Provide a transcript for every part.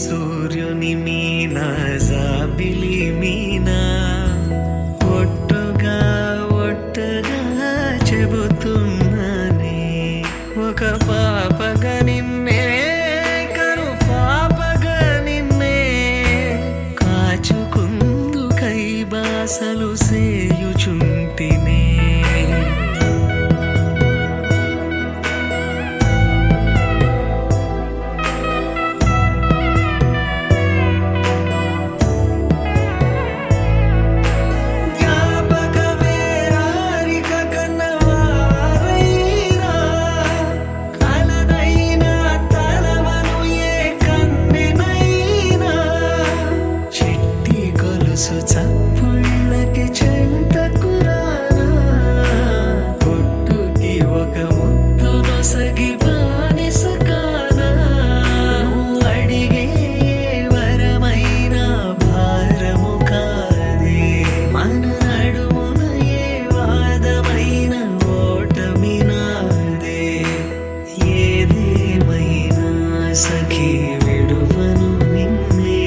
సూర్యుని మీన జాబిలి మీన ఒట్టుగా చెబుతున్నానే ఒక పాపగా నిన్నే కను పాపగా నిన్నే కాచుకుందు కై బాసలు సేయుచుంటినే చప్పుళ్ళకి చెంతకురానా పొట్టుకి ఒక ముద్దు నొసగి బానిస కానా అడిగే వరమైన భారము కాదే మన నడుమున ఏ వాదమైన ఓటమి నాదే ఏదేమైనా సఖీ విడువను నిన్నే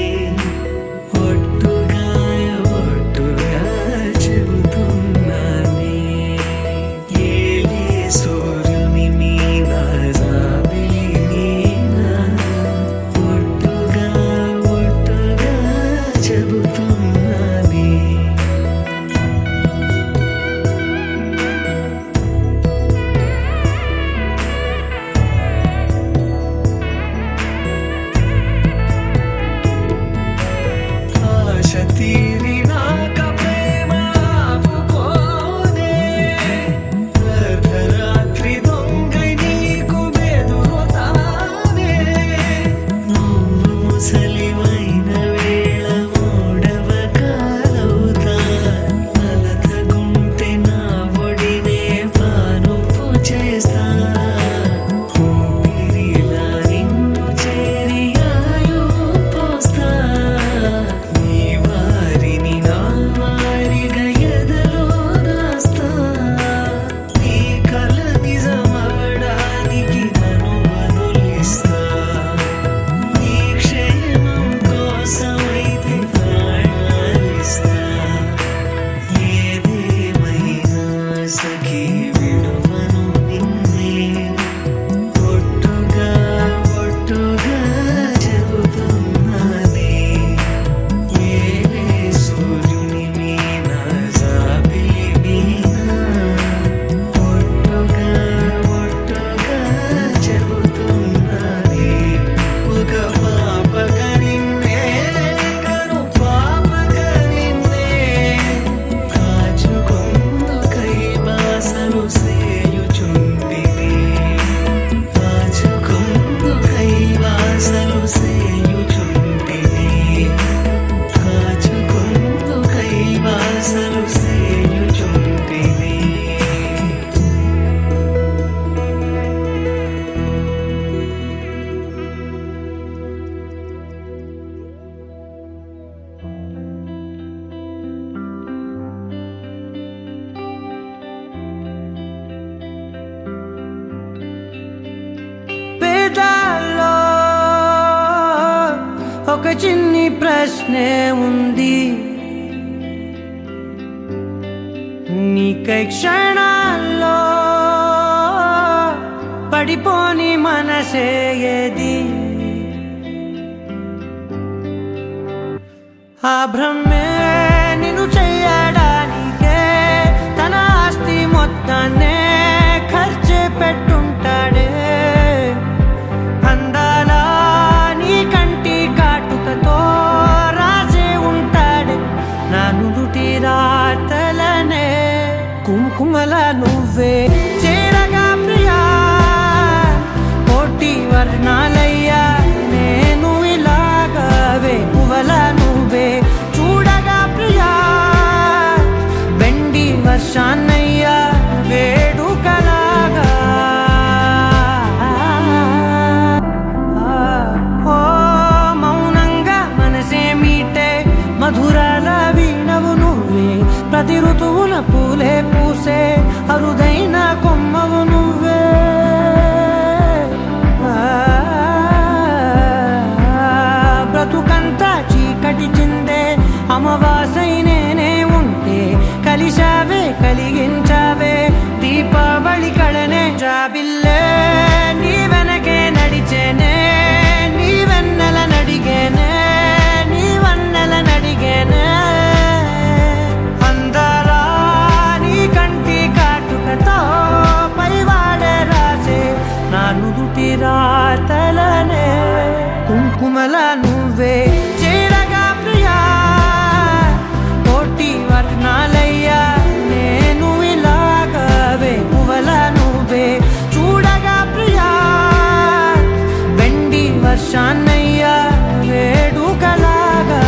తీరినాక ప్రేమ ఆపుకోదే అర్ధరాత్రి దొంగై నీకు బెదురుతానే నువ్వు ముసలివైన వేళ మూడవ కాలవుతా అలతగుంటే నా ఒడినే పానుపు చేస్తా ఊపిరిలా నిన్ను చేరి ఆయు పోస్తా ఒక చిన్ని ప్రశ్నే ఉంది నీకై క్షణాల్లో పడిపోని మనసే ఏది ఆ భ్రమే నిన్ను చెయ్యడానికే తన ఆస్తి మొత్తాన్నే ఖర్చు పెట్టుంటాడే అందాలా నీ కంటి కాటుకతో రాసే ఉంటాడే నా నుదుటి రాతలనే కుంకుమల నువ్వే చేరగా ప్రియా కోటి వర్ణాలయ్యా నేను ఇలాగవే పువ్వల నువ్వే చూడగా ప్రియా వెండి వర్షాన్నయ్యా వేడుకలాగా ఓ మౌనంగా మనసే మీటే మధురాల వీణవు నువ్వే ప్రతి ఋతువున పూలే పూసే అరుదైన కుమల నువ్వే చేరగా ప్రియా కోటి వర్ణాలయ్యా నేను ఇలాగవే పువ్వల నువ్వే చూడగా ప్రియా వెండి వర్షాన్నయ్యా వేడుకలాగా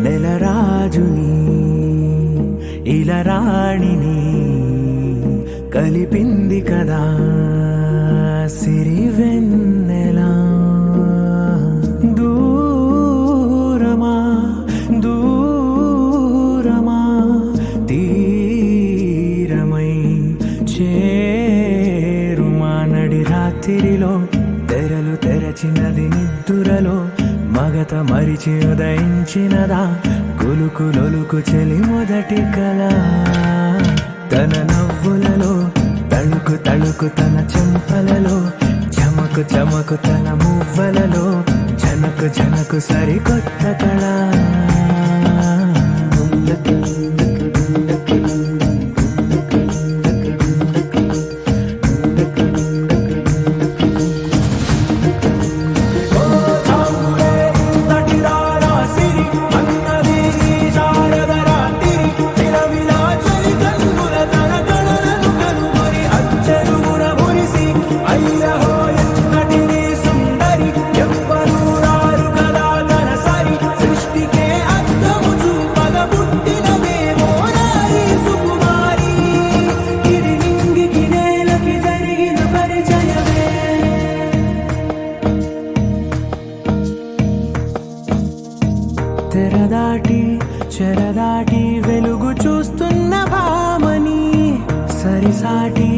నెలరాజుని ఇలా రాణిని కలిపింది కదా సిరి వెన్నెలా దూరమా దూరమా తీరమై చేరుమా నడి రాత్రిలో తెరలు తెరచినది నిద్దురలో మగత మరిచి ఉదయించినదా కులుకు లొలుకు చెలి మొదటి కళ తన నవ్వులలో తళుకు తళుకు తన చెంపలలో చమకు చమకు తన మువ్వలలో జనకు జనకు సరికొత్త కళ తెరదాటి చెరదాటి వెలుగు చూస్తున్న భామని సరిసాటి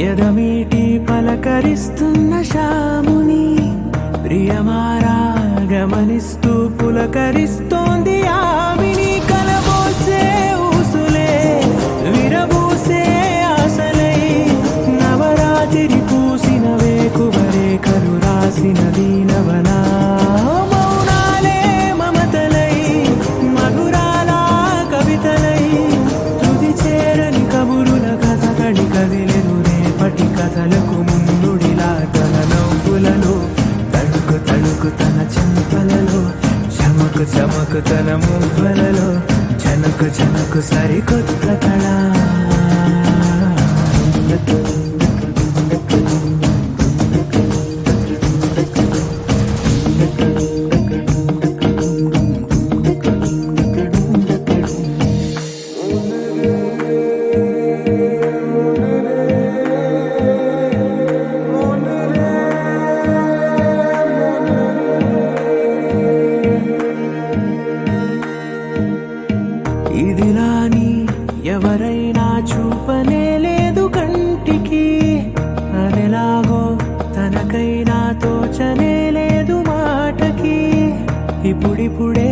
ఎదమీటి పలకరిస్తున్న శాముని ప్రియమారా గమనిస్తూ పులకరిస్తోంది ఆమిని కలబోసే ఊసులే విరబూసే ఆశలై నవరాత్రి పూసిన వేకువరే కలు రాసిన దీనవనా కదిలెను రేపటి కథలకు ముందుడిలా తన నవ్వులలో తడుకు తడుకు తన చెంపలలో చమకు చమకు తన మువ్వలలో జనకు జనకు సరికొత్త కళ ఇదిలాని ఎవరైనా చూపనే లేదు కంటికి అదెలాగో తనకైనా తోచనే లేదు మాటకి ఇప్పుడిప్పుడే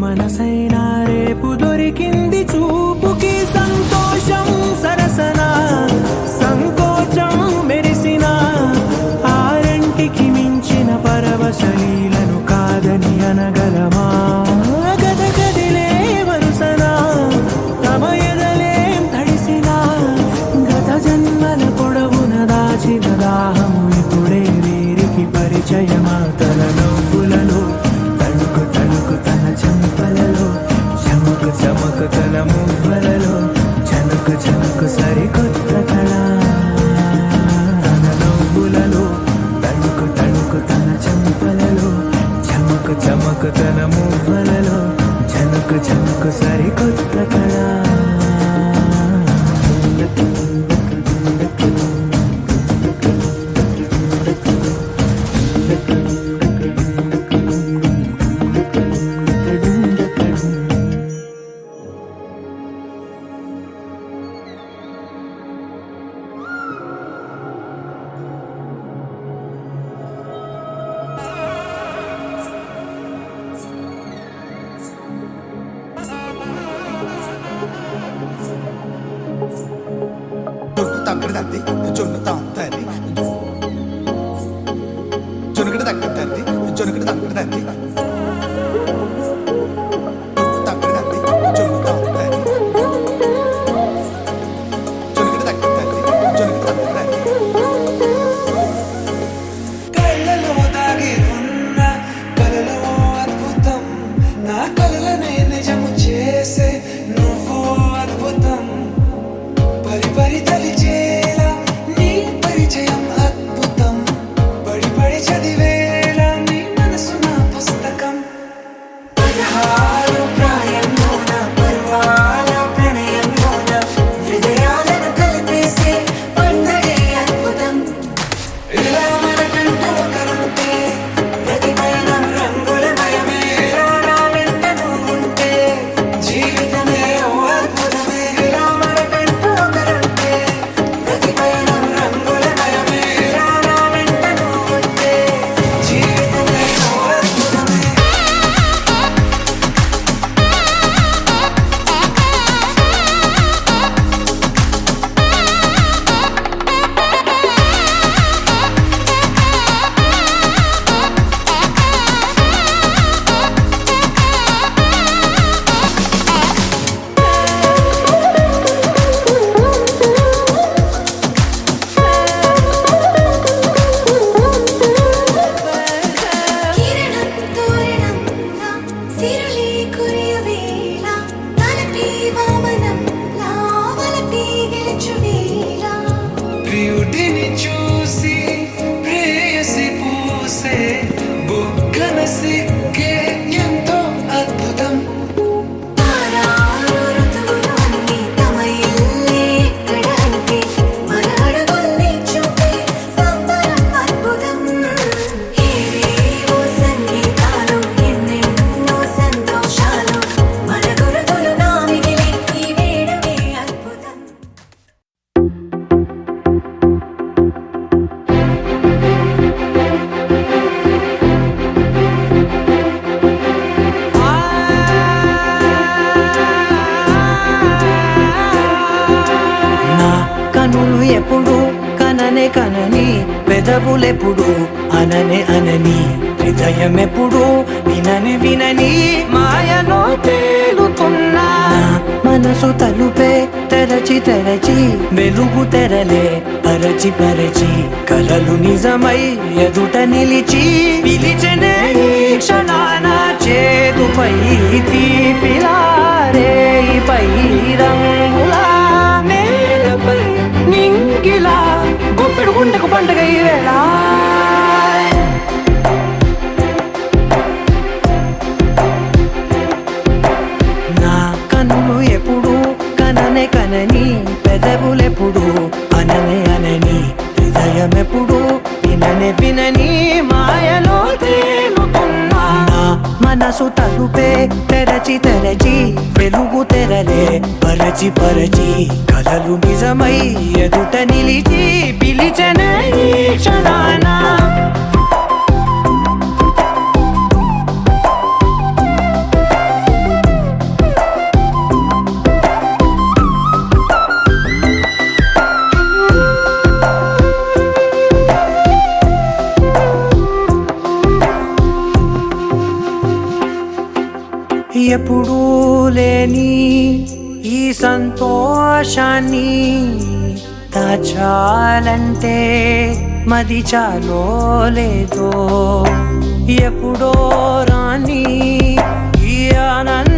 మనసైనా రేపు దొరికింది చూపుకి సంతోషం సరసన సంకోచం మెరిసిన ఆరంటికి మించిన పరవశలీలను కాదని అనగలమా దాహము ఇప్పుడే వీరికి పరిచయమా తన నవ్వులలో తణుకు తణుకు తన చెంపలలో చమకు చమకు తన మువ్వలలో జనకు జనకు సరికొత్త కళ తన నవ్వులలో తణుకు తణుకు తన చెంపలలో చమకు చమకు తన మువ్వలలో జనకు జనకు సరికొత్త కళ తక్కడది జొన్నుతాం తల్లి జొనుకటి తక్క తల్లి జొనుకటి తక్కడది తక్కడది జొన్నుతాం తల్లి జొనుకటి తక్క తల్లి జొనుకటి తక్కడది కళ్ళలో దాగి ఉన్న కలలో అద్భుతం నా కలలనే నిజము చేసే నువ్వు అద్భుతం పరి పరి తలిచేలా నీ పరిచయం అద్భుతం పడి పడి చదివేలా నీ మనసు నా పుస్తకం 16 ప్రాయంలోన పర్వాల ప్రణయంలోన హృదయాలను కలిపేసే పండగే అద్భుతం ఇలా మనకంటూ ఒకరుంటే ప్రతిపైన రంగుల మయమే నా వెంట నువ్వుంటే జీవితమే ఓ అద్భుతమే ఇలా మనకంటూ ఒకరుంటే ప్రతిపైన రంగుల మయమే నా వెంట నువ్వుంటే జీవితమే ఓ అద్భుతమే కిరణం తోరణంలా సిరులే కురియవేళ తలపి వామనంలా వలపి గెలుచువేళ ప్రియుడిని చూసి ప్రేయసి పూసే బుగ్గన సిగ్గే ఎంతో అద్భుతం తారారు ఋతువులన్నీ తమ ఇల్లే ఎక్కడ అంటే మన అడుగుల్ని చూపే సంబరం అద్భుతం ఏవేవో సంగీతాలు ఎన్నెన్నో సంతోషాలు మన గురుతులు నా మిగిలే ఈ వేడుకే అద్భుతం నా కనులు ఎప్పుడు కననే కనని పెదవులెప్పుడు అననే అనని హృదయం ఎప్పుడు వినని వినని మాయలో తేలుతున్నా నా మనసు తలుపే తెరచి తెరచి వెలుగు తెరలే పరచి పరచి కలలు నిజమై ఎదుట నిలిచి పిలిచెనే ఈ క్షణాన చేతుపై తీపిలారే పై రంగులా నేలపై నింగిలా గొప్పెడు గుండెకు పండుగ ఈ వేళ నా కన్నులు ఎప్పుడు కననే కనని పెదవులెప్పుడు అననే అనని హృదయం ఎప్పుడు విననే వినని మాయలో తేలుతున్నా నా మనసు తలుపే తెరచి తెరచి వెలుగు తెరలే పరచి పరచి కలలు నిజమై ఎదుట నిలిచి పిలిచెనే ఈ క్షణాన ఎప్పుడూ లేని ఈ సంతోషాన్ని దాచాలంటే మది చాలో లేదో ఎప్పుడో రాని ఈ ఆనంద